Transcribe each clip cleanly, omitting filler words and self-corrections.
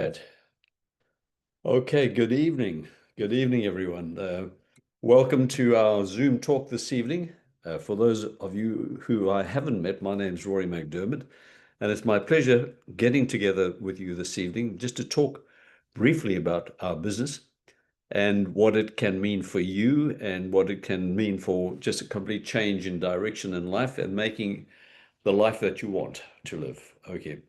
right. Okay, good evening. Good evening, everyone. Welcome to our Zoom talk this evening. For those of you who I haven't met, my name's Rory McDermott, and it's my pleasure getting together with you this evening just to talk briefly about our business and what it can mean for you and what it can mean for just a complete change in direction in life and making the life that you want to live. Okay.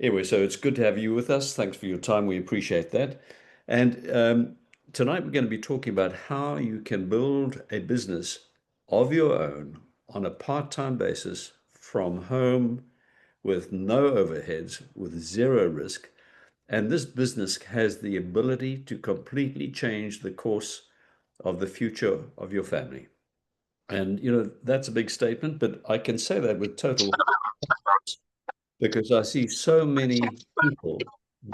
Anyway, so it's good to have you with us. Thanks for your time. We appreciate that. And tonight we're going to be talking about how you can build a business of your own on a part-time basis from home with no overheads, with zero risk. And this business has the ability to completely change the course of the future of your family. And, that's a big statement, but I can say that with total because I see so many people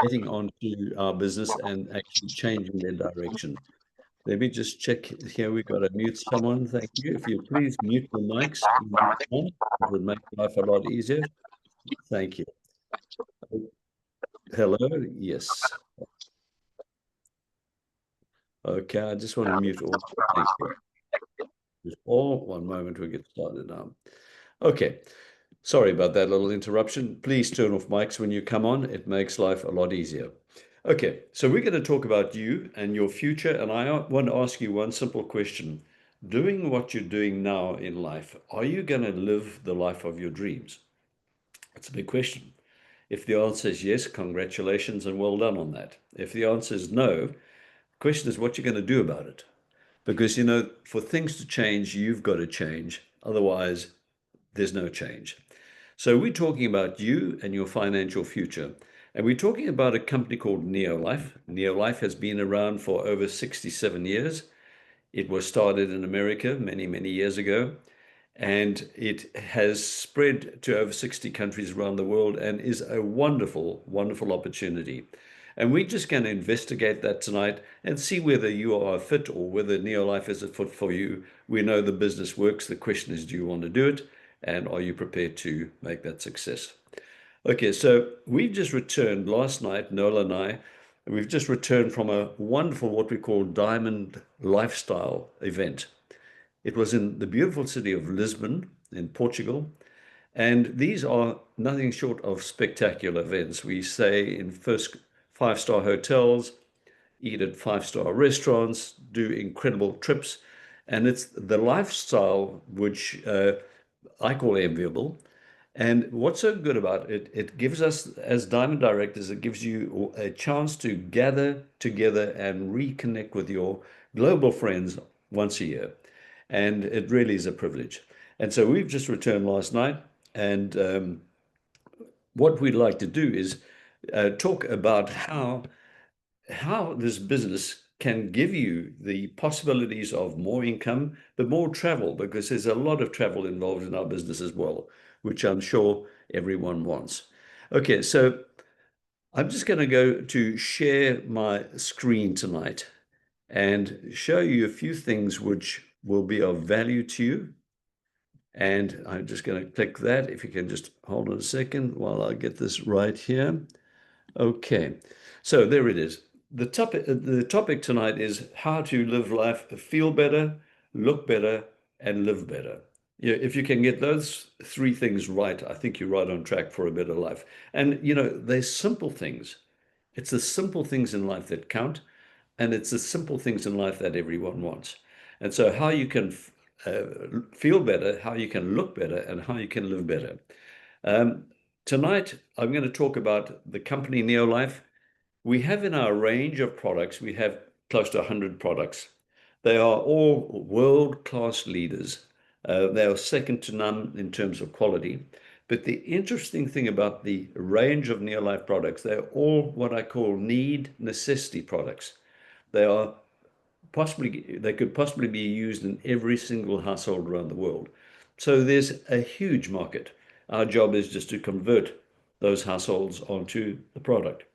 getting onto our business and actually changing their direction. Let me just check here. We've got to mute someone. Thank you. If you please mute the mics, it would make life a lot easier. Thank you. Hello. Yes. Okay. I just want to mute all. Thank you. Just all 1 moment. We'll get started now. Okay. Sorry about that little interruption. Please turn off mics when you come on. It makes life a lot easier. Okay, so we're going to talk about you and your future, and I want to ask you one simple question. Doing what you're doing now in life, are you going to live the life of your dreams? It's a big question. If the answer is yes, congratulations and well done on that. If the answer is no, the question is what you're going to do about it. Because, for things to change, you've got to change. Otherwise, there's no change. So we're talking about you and your financial future. And we're talking about a company called Neolife. Neolife has been around for over 67 years. It was started in America many, many years ago. And it has spread to over 60 countries around the world and is a wonderful, wonderful opportunity. And we're just going to investigate that tonight and see whether you are a fit or whether Neolife is a fit for you. We know the business works. The question is, do you want to do it? And are you prepared to make that success? Okay, so we've just returned last night, Nola and I, we've just returned from a wonderful, what we call Diamond Lifestyle event. It was in the beautiful city of Lisbon in Portugal. And these are nothing short of spectacular events. We stay in first five-star hotels, eat at five-star restaurants, do incredible trips. And it's the lifestyle which I call enviable. And what's so good about it, it gives us, as Diamond Directors, it gives you a chance to gather together and reconnect with your global friends once a year. And it really is a privilege. And so we've just returned last night. And what we'd like to do is talk about how this business can give you the possibilities of more income, but more travel, because there's a lot of travel involved in our business as well, which I'm sure everyone wants. Okay, so I'm just going to go to share my screen tonight and show you a few things which will be of value to you. And I'm just going to click that. If you can just hold on a second while I get this right here. Okay, so there it is. The topic tonight is how to live life, feel better, look better, and live better. If you can get those three things right, I think you're right on track for a better life. And, they're simple things. It's the simple things in life that count, and it's the simple things in life that everyone wants. And so how you can feel better, how you can look better, and how you can live better. Tonight, I'm going to talk about the company Neolife. We have in our range of products, we have close to 100 products. They are all world-class leaders. They are second to none in terms of quality. But the interesting thing about the range of Neolife products, they're all what I call necessity products. They could possibly be used in every single household around the world. So there's a huge market. Our job is just to convert those households onto the product.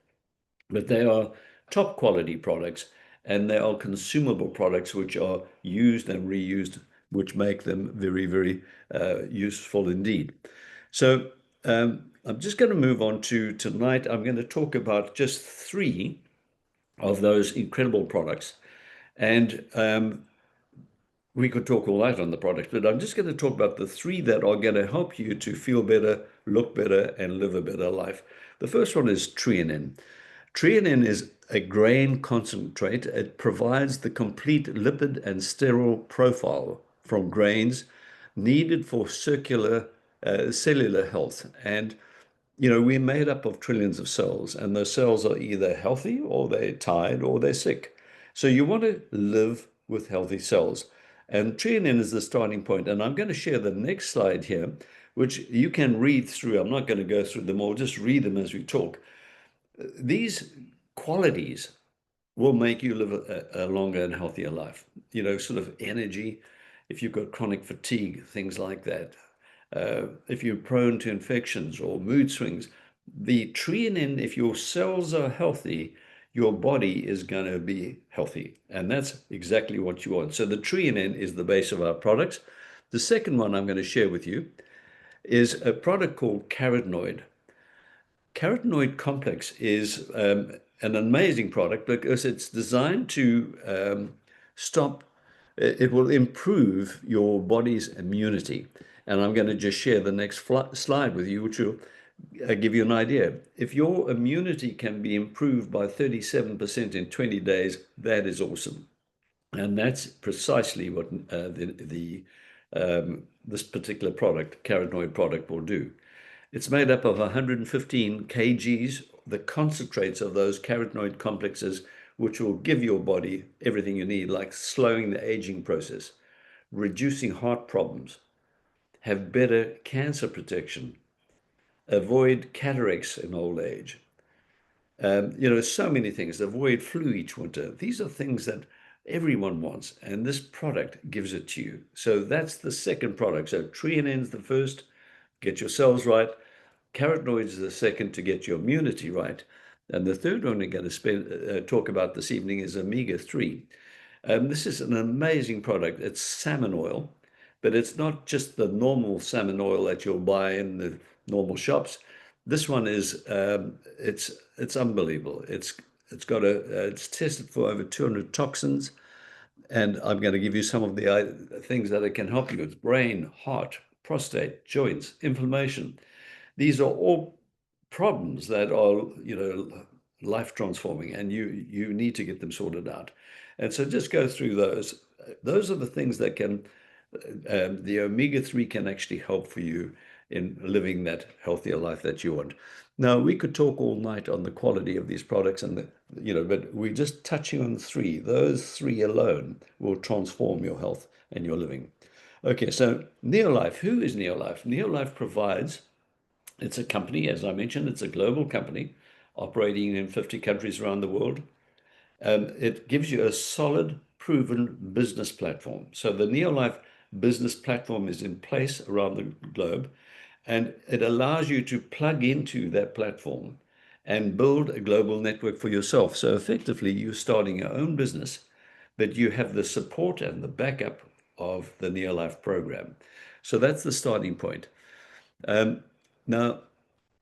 But they are top quality products, and they are consumable products which are used and reused, which make them very, very useful indeed. So I'm just going to move on to tonight. I'm going to talk about just three of those incredible products. And we could talk all night on the products, but I'm just going to talk about the three that are going to help you to feel better, look better, and live a better life. The first one is Treonin. Treonin is a grain concentrate. It provides the complete lipid and sterile profile from grains needed for cellular health. And we're made up of trillions of cells, and those cells are either healthy or they're tired or they're sick. So you want to live with healthy cells. And treonin is the starting point. And I'm going to share the next slide here, which you can read through. I'm not going to go through them all, just read them as we talk. These qualities will make you live a longer and healthier life. Sort of energy, if you've got chronic fatigue, things like that. If you're prone to infections or mood swings, the treonin, if your cells are healthy, your body is going to be healthy. And that's exactly what you want. So the treonin is the base of our products. The second one I'm going to share with you is a product called carotenoid. Carotenoid complex is an amazing product because it's designed to stop, it will improve your body's immunity. And I'm going to just share the next slide with you, which will give you an idea. If your immunity can be improved by 37% in 20 days, that is awesome. And that's precisely what this particular product, carotenoid product, will do. It's made up of 115 kgs, the concentrates of those carotenoid complexes, which will give your body everything you need, like slowing the aging process, reducing heart problems, have better cancer protection, avoid cataracts in old age. So many things, avoid flu each winter. These are things that everyone wants, and this product gives it to you. So that's the second product. So treonin's the first, get your cells right. Carotenoids is the second, to get your immunity right. And the third one we're going to talk about this evening is omega-3. This is an amazing product. It's salmon oil, but it's not just the normal salmon oil that you'll buy in the normal shops. This one is it's unbelievable. It's tested for over 200 toxins, and I'm going to give you some of the things that it can help you. It's brain, heart, prostate, joints, inflammation. These are all problems that are, life transforming, and you need to get them sorted out. And so just go through those. Those are the things that can, the omega-3 can actually help for you in living that healthier life that you want. Now, we could talk all night on the quality of these products but we're just touching on three. Those three alone will transform your health and your living. Okay, so Neolife. Who is Neolife? Neolife provides, it's a company, as I mentioned, it's a global company operating in 50 countries around the world. It gives you a solid, proven business platform. So the Neolife business platform is in place around the globe, and it allows you to plug into that platform and build a global network for yourself. So effectively, you're starting your own business, but you have the support and the backup of the Neolife program. So that's the starting point. Now,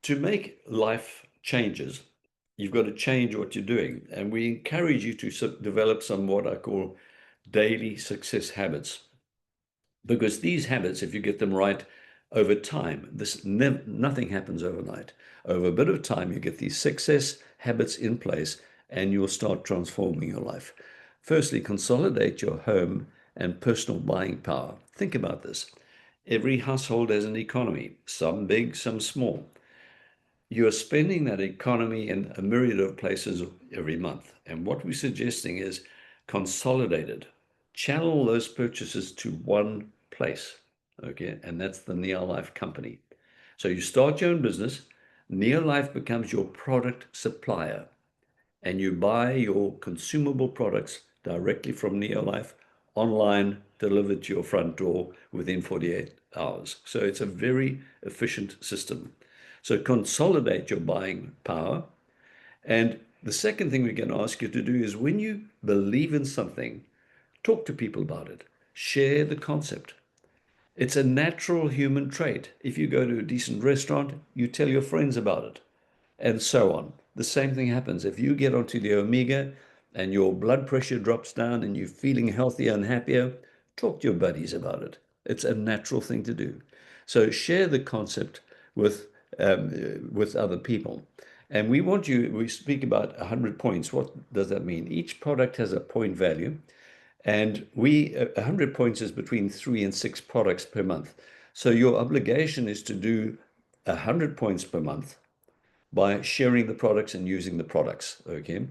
to make life changes, you've got to change what you're doing. And we encourage you to develop some what I call daily success habits. Because these habits, if you get them right over time, nothing happens overnight. Over a bit of time, you get these success habits in place, and you'll start transforming your life. Firstly, consolidate your home and personal buying power. Think about this. Every household has an economy, some big, some small. You're spending that economy in a myriad of places every month. And what we're suggesting is consolidate it. Channel those purchases to one place. Okay. And that's the Neolife company. So you start your own business. Neolife becomes your product supplier, and you buy your consumable products directly from Neolife online, delivered to your front door within 48 hours. So it's a very efficient system. So consolidate your buying power. And the second thing we're going to ask you to do is, when you believe in something, talk to people about it, share the concept. It's a natural human trait. If you go to a decent restaurant, you tell your friends about it, and so on. The same thing happens. If you get onto the Omega and your blood pressure drops down and you're feeling healthier and happier, talk to your buddies about it. It's a natural thing to do. So share the concept with with other people. And we speak about 100 points. What does that mean? Each product has a point value. And 100 points is between 3 and 6 products per month. So your obligation is to do 100 points per month by sharing the products and using the products. Okay.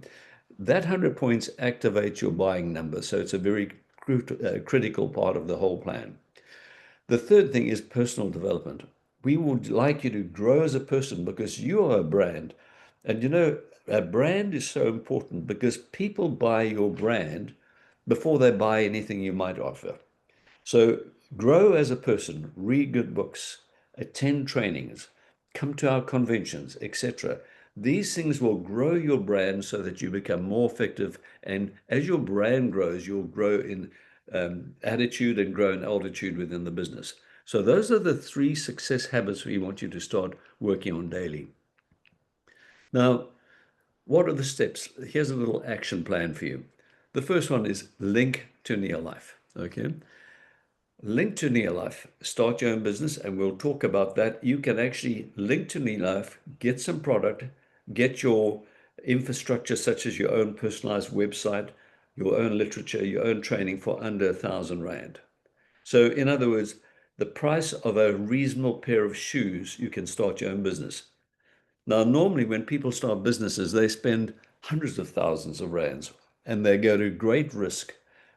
That 100 points activates your buying number. So it's a very critical part of the whole plan. The third thing is personal development. We would like you to grow as a person because you are a brand. And a brand is so important because people buy your brand before they buy anything you might offer. So grow as a person, read good books, attend trainings, come to our conventions, etc. These things will grow your brand so that you become more effective. And as your brand grows, you'll grow in attitude and grow in altitude within the business. So those are the 3 success habits we want you to start working on daily. Now, what are the steps? Here's a little action plan for you. The first one is link to Neolife. Okay. Link to Neolife, start your own business, and we'll talk about that. You can actually link to Neolife, get some product, get your infrastructure, such as your own personalized website, your own literature, your own training for under 1,000 Rand. So, in other words, the price of a reasonable pair of shoes, you can start your own business. Now, normally when people start businesses, they spend hundreds of thousands of rands and they go to great risk,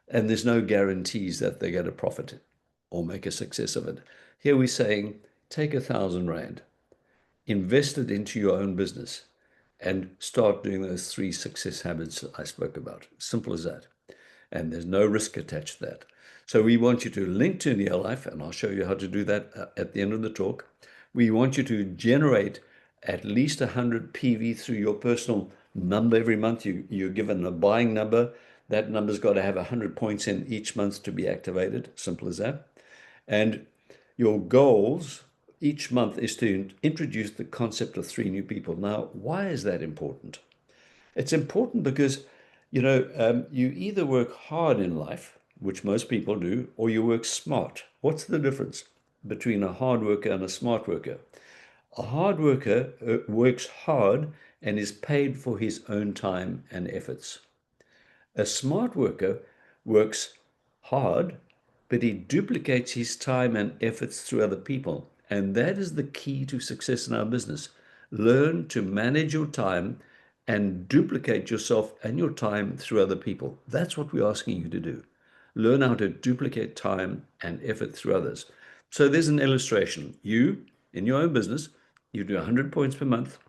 and there's no guarantees that they're going to profit or make a success of it. Here we're saying, take 1,000 Rand, invest it into your own business, and start doing those 3 success habits I spoke about. Simple as that. And there's no risk attached to that. So we want you to link to Neolife, and I'll show you how to do that at the end of the talk. We want you to generate at least 100 PV through your personal number every month. You're given a buying number. That number's got to have 100 points in each month to be activated. Simple as that. And your goals each month is to introduce the concept of 3 new people. Now, why is that important? It's important because, you either work hard in life, which most people do, or you work smart. What's the difference between a hard worker and a smart worker? A hard worker works hard and is paid for his own time and efforts. A smart worker works hard, but he duplicates his time and efforts through other people. And that is the key to success in our business. Learn to manage your time and duplicate yourself and your time through other people. That's what we're asking you to do. Learn how to duplicate time and effort through others. So there's an illustration. You, in your own business, you do 100 points per month.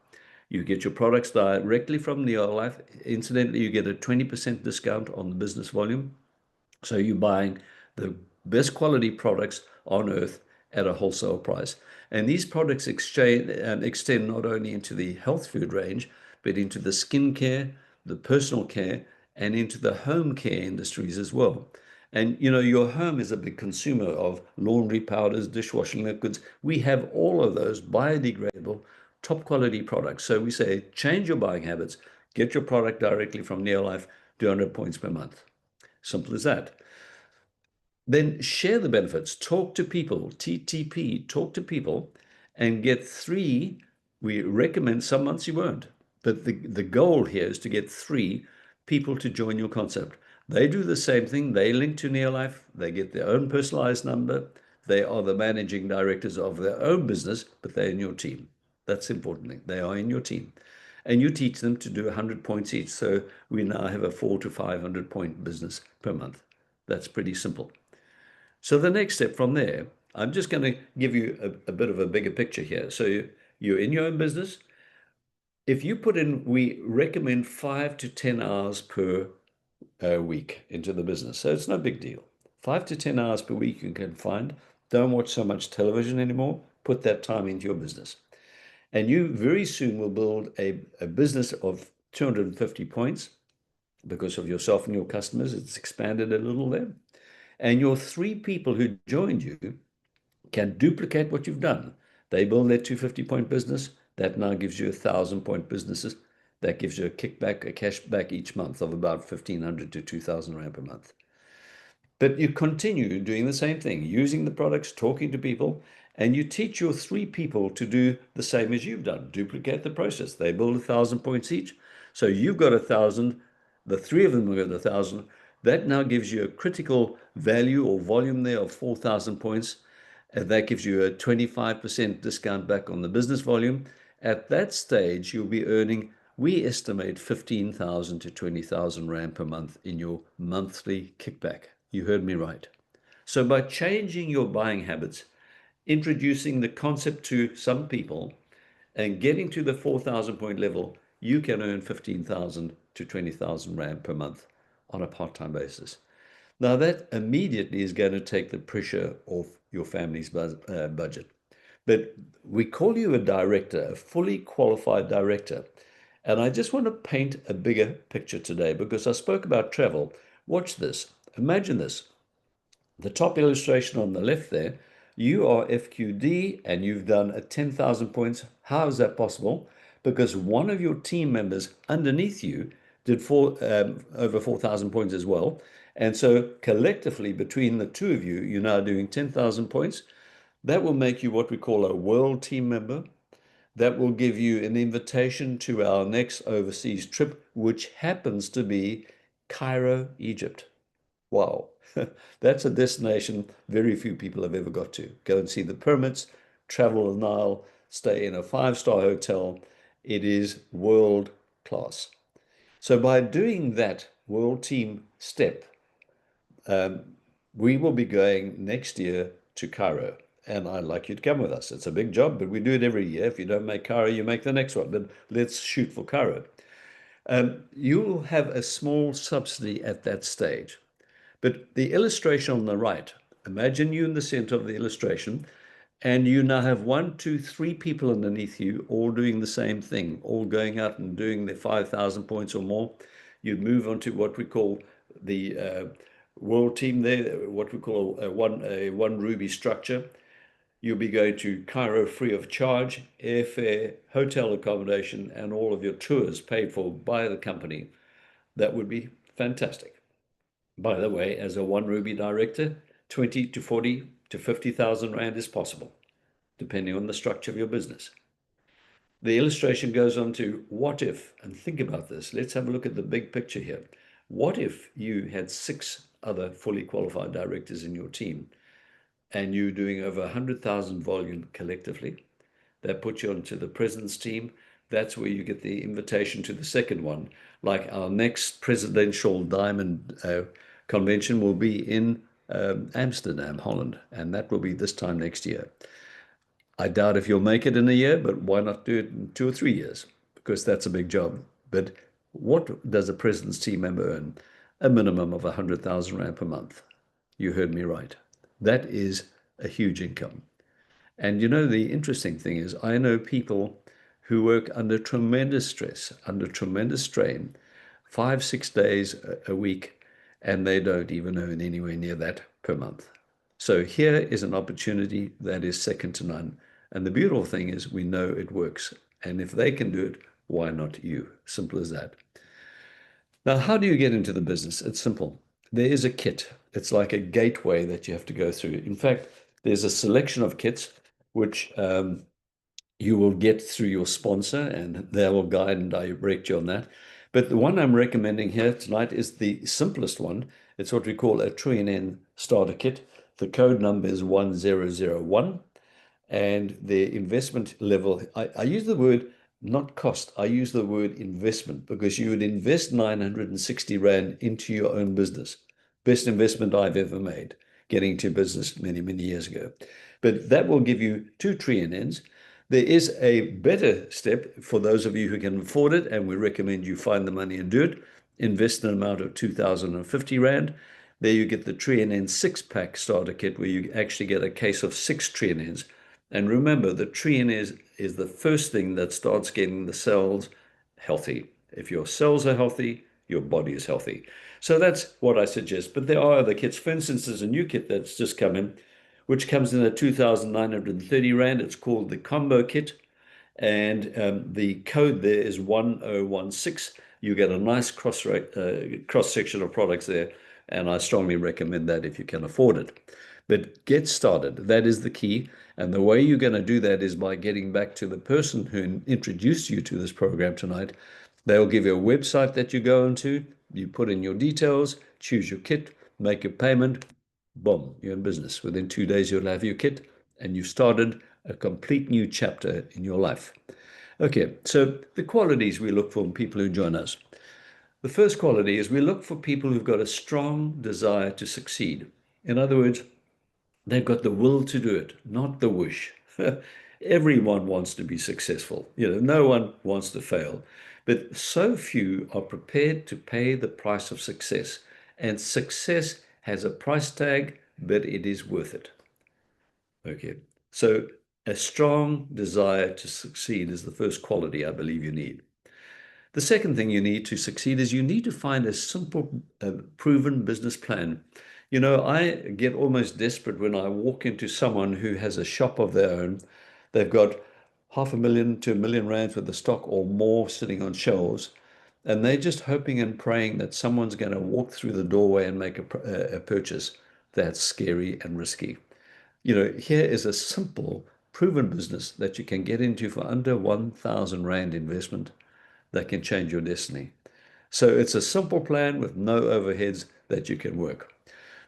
You get your products directly from Neolife. Incidentally, you get a 20% discount on the business volume. So you're buying the best quality products on earth at a wholesale price. And these products extend not only into the health food range, but into the skincare, the personal care, and into the home care industries as well. And your home is a big consumer of laundry powders, dishwashing liquids. We have all of those biodegradable, top quality products. So we say, change your buying habits, get your product directly from Neolife, 200 points per month. Simple as that. Then share the benefits, talk to people, TTP, talk to people, and get 3. We recommend some months you won't, but the goal here is to get 3 people to join your concept. They do the same thing. They link to Neolife. They get their own personalized number. They are the managing directors of their own business, but they're in your team. That's important. They are in your team. And you teach them to do 100 points each. So we now have a 400 to 500 point business per month. That's pretty simple. So the next step from there, I'm just going to give you a bit of a bigger picture here. So you're in your own business. If you put in, we recommend 5 to 10 hours per week into the business. So it's no big deal. 5 to 10 hours per week you can find. Don't watch so much television anymore. Put that time into your business. And you very soon will build a business of 250 points because of yourself and your customers. It's expanded a little there. And your 3 people who joined you can duplicate what you've done. They build their 250-point business. That now gives you 1,000-point businesses. That gives you a kickback, a cash back each month of about 1,500 to 2,000 Rand per month. But you continue doing the same thing, using the products, talking to people, and you teach your 3 people to do the same as you've done. Duplicate the process. They build 1,000 points each. So you've got 1,000. The 3 of them have got 1,000. That now gives you a critical value or volume there of 4,000 points. And that gives you a 25% discount back on the business volume. At that stage, you'll be earning, we estimate, 15,000 to 20,000 Rand per month in your monthly kickback. You heard me right. So by changing your buying habits, introducing the concept to some people, and getting to the 4,000 point level, you can earn 15,000 to 20,000 Rand per month on a part-time basis. Now that immediately is going to take the pressure off your family's budget. But we call you a director, a fully qualified director. And I just want to paint a bigger picture today because I spoke about travel. Watch this. Imagine this. The top illustration on the left there, you are FQD and you've done a 10,000 points. How is that possible? Because one of your team members underneath you did over 4,000 points as well. And so collectively, between the 2 of you, you're now doing 10,000 points. That will make you what we call a world team member. That will give you an invitation to our next overseas trip, which happens to be Cairo, Egypt. Wow, that's a destination very few people have ever got to. Go and see the pyramids, travel the Nile, stay in a 5-star hotel. It is world class. So by doing that world team step, we will be going next year to Cairo. And I'd like you to come with us. It's a big job, but we do it every year. If you don't make Cairo, you make the next one. But let's shoot for Cairo. You'll have a small subsidy at that stage. But the illustration on the right, imagine you in the center of the illustration, and you now have 1, 2, 3 people underneath you, all doing the same thing, all going out and doing their 5,000 points or more. You'd move on to what we call the world team there, what we call a one ruby structure. You'll be going to Cairo free of charge, airfare, hotel accommodation, and all of your tours paid for by the company. That would be fantastic. By the way, as a one ruby director, 20 to 40 to 50,000 Rand is possible, depending on the structure of your business. The illustration goes on to what if, and think about this. Let's have a look at the big picture here. What if you had 6 other fully qualified directors in your team and you're doing over 100,000 volume collectively? That puts you onto the president's team. That's where you get the invitation to the second one. Like our next presidential diamond convention will be in Amsterdam, Holland, and that will be this time next year. I doubt if you'll make it in a year, but why not do it in 2 or 3 years? Because that's a big job. But what does a president's team member earn? A minimum of 100,000 Rand per month. You heard me right. That is a huge income. And you know, the interesting thing is I know people who work under tremendous stress, under tremendous strain, 5, 6 days a week, and they don't even earn anywhere near that per month. So here is an opportunity that is second to none. And the beautiful thing is we know it works. And if they can do it, why not you? Simple as that. Now, how do you get into the business? It's simple. There is a kit. It's like a gateway that you have to go through. In fact, there's a selection of kits which you will get through your sponsor, and they will guide and direct you on that. But the one I'm recommending here tonight is the simplest one. It's what we call a TrueNN starter kit. The code number is 1001. And the investment level, I use the word not cost, I use the word investment, because you would invest 960 Rand into your own business. Best investment I've ever made, getting into business many, many years ago. But that will give you 2 TrueNNs. There is a better step for those of you who can afford it, and we recommend you find the money and do it. Invest an amount of 2,050 Rand. There you get the TrueNN 6-pack starter kit, where you actually get a case of 6 TrueNNs. And remember, the TrueNN is the first thing that starts getting the cells healthy. If your cells are healthy, your body is healthy. So that's what I suggest. But there are other kits. For instance, there's a new kit that's just come in, which comes in at 2,930 Rand. It's called the combo kit. And the code there is 1016. You get a nice cross section of products there. And I strongly recommend that if you can afford it. But get started. That is the key. And the way you're going to do that is by getting back to the person who introduced you to this program tonight. They'll give you a website that you go into. You put in your details, choose your kit, make your payment. Boom, you're in business. Within 2 days, you'll have your kit and you've started a complete new chapter in your life. Okay, so the qualities we look for in people who join us. The first quality is we look for people who've got a strong desire to succeed. In other words, they've got the will to do it, not the wish. Everyone wants to be successful. No one wants to fail. But so few are prepared to pay the price of success. And success has a price tag, but it is worth it. Okay. So a strong desire to succeed is the first quality I believe you need. The second thing you need to succeed is you need to find a simple, proven business plan. I get almost desperate when I walk into someone who has a shop of their own. They've got 500,000 to R1 million worth of stock or more sitting on shelves, and they're just hoping and praying that someone's going to walk through the doorway and make a purchase. That's scary and risky. Here is a simple, proven business that you can get into for under 1,000 Rand investment that can change your destiny. So it's a simple plan with no overheads that you can work.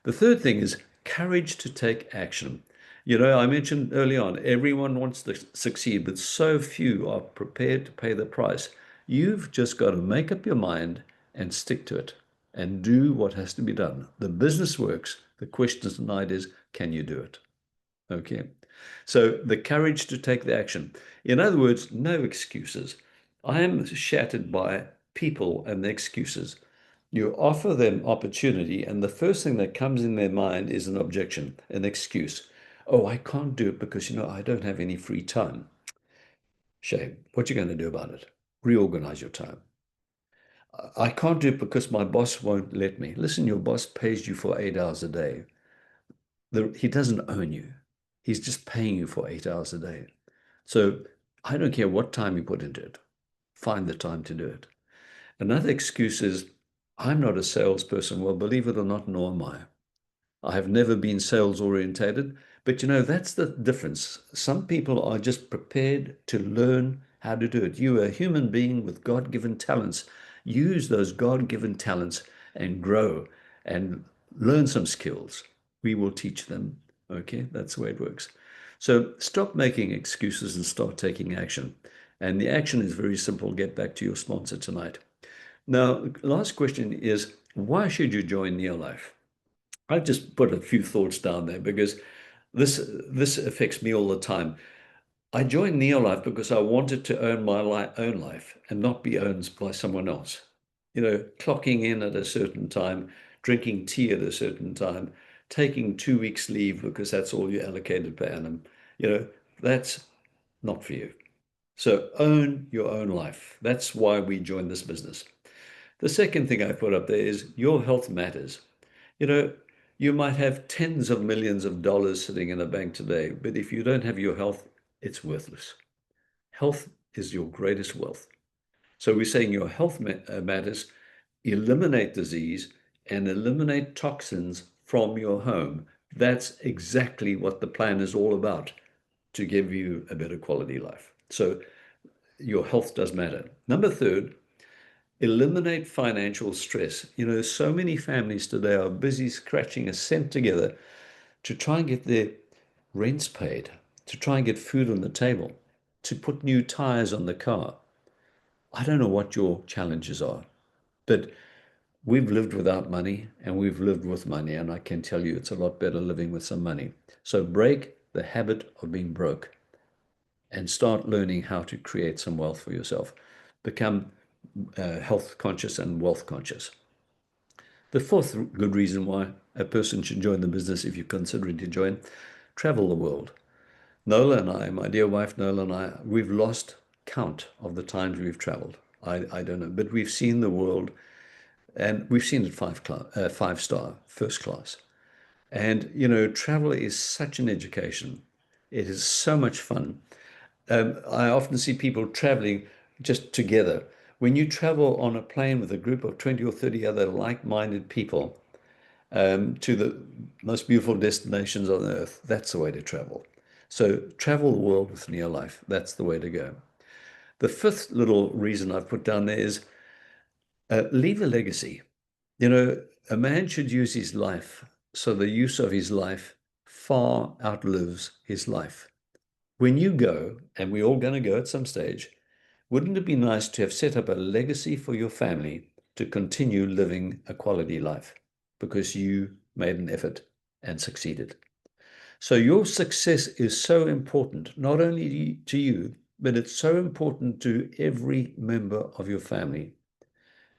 The third thing is courage to take action. I mentioned early on, everyone wants to succeed, but so few are prepared to pay the price. You've just got to make up your mind and stick to it and do what has to be done. The business works. The question tonight is, can you do it? Okay. So the courage to take the action. In other words, no excuses. I am shattered by people and the excuses. You offer them opportunity, and the first thing that comes in their mind is an objection, an excuse. Oh, I can't do it because, I don't have any free time. Shame. What you going to do about it? Reorganize your time. I can't do it because my boss won't let me. Listen, your boss pays you for 8 hours a day. He doesn't own you. He's just paying you for 8 hours a day. So I don't care what time you put into it. Find the time to do it. Another excuse is, I'm not a salesperson. Well, believe it or not, nor am I. I have never been sales orientated, but that's the difference. Some people are just prepared to learn how to do it. You are a human being with God-given talents. Use those God-given talents and grow and learn some skills. We will teach them. Okay, that's the way it works. So stop making excuses and start taking action. And the action is very simple. Get back to your sponsor tonight. Now, last question is, why should you join Neolife? I've just put a few thoughts down there because this affects me all the time. I joined Neolife because I wanted to own my own life and not be owned by someone else. Clocking in at a certain time, drinking tea at a certain time, taking 2 weeks leave because that's all you allocated per annum. That's not for you. So own your own life. That's why we joined this business. The second thing I put up there is your health matters. You know, you might have tens of millions of dollars sitting in a bank today, but if you don't have your health, it's worthless. Health is your greatest wealth. So we're saying your health matters, eliminate disease and eliminate toxins from your home. That's exactly what the plan is all about, to give you a better quality life. So your health does matter. Number third, eliminate financial stress. So many families today are busy scratching a cent together to try and get their rents paid, to try and get food on the table, to put new tires on the car. I don't know what your challenges are, but we've lived without money and we've lived with money, and I can tell you it's a lot better living with some money. So break the habit of being broke and start learning how to create some wealth for yourself. Become health conscious and wealth conscious. The fourth good reason why a person should join the business, if you're considering to join, travel the world. Nola and I, my dear wife Nola and I, we've lost count of the times we've traveled. I don't know, but we've seen the world, and we've seen it five-star, first class. And, travel is such an education. It is so much fun. I often see people traveling just together. When you travel on a plane with a group of 20 or 30 other like-minded people to the most beautiful destinations on earth, that's the way to travel. So travel the world with Neolife. That's the way to go. The fifth little reason I've put down there is leave a legacy. A man should use his life so the use of his life far outlives his life. When you go, and we're all going to go at some stage, wouldn't it be nice to have set up a legacy for your family to continue living a quality life because you made an effort and succeeded? So your success is so important, not only to you, but it's so important to every member of your family.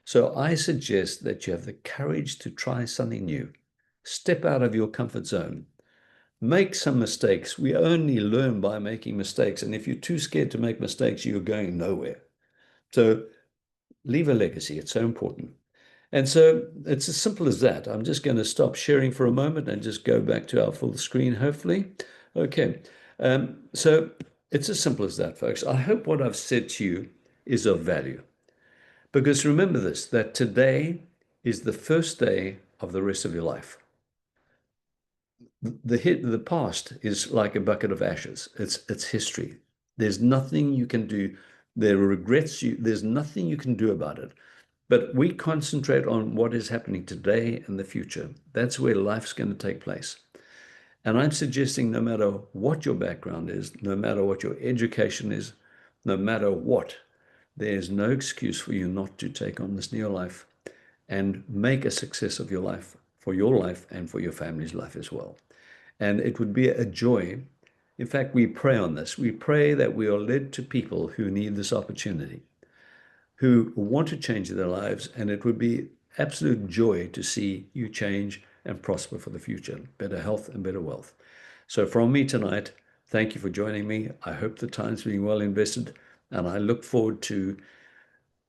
So I suggest that you have the courage to try something new. Step out of your comfort zone. Make some mistakes. We only learn by making mistakes. And if you're too scared to make mistakes, you're going nowhere. So leave a legacy. It's so important. And so it's as simple as that. I'm just going to stop sharing for a moment and just go back to our full screen, hopefully. Okay. So it's as simple as that, folks. I hope what I've said to you is of value. Because remember this, that today is the first day of the rest of your life. The past is like a bucket of ashes. It's history. There's nothing you can do. There are regrets. There's nothing you can do about it. But we concentrate on what is happening today and the future. That's where life's going to take place. And I'm suggesting no matter what your background is, no matter what your education is, no matter what, there's no excuse for you not to take on this new life and make a success of your life and for your family's life as well. And it would be a joy. In fact, we pray on this. We pray that we are led to people who need this opportunity, who want to change their lives, and it would be absolute joy to see you change and prosper for the future, better health and better wealth. So from me tonight, thank you for joining me. I hope the time's being well invested, and I look forward to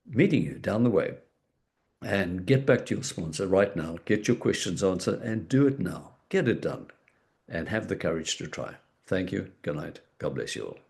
meeting you down the way. And get back to your sponsor right now. Get your questions answered and do it now. Get it done and have the courage to try. Thank you. Good night. God bless you all.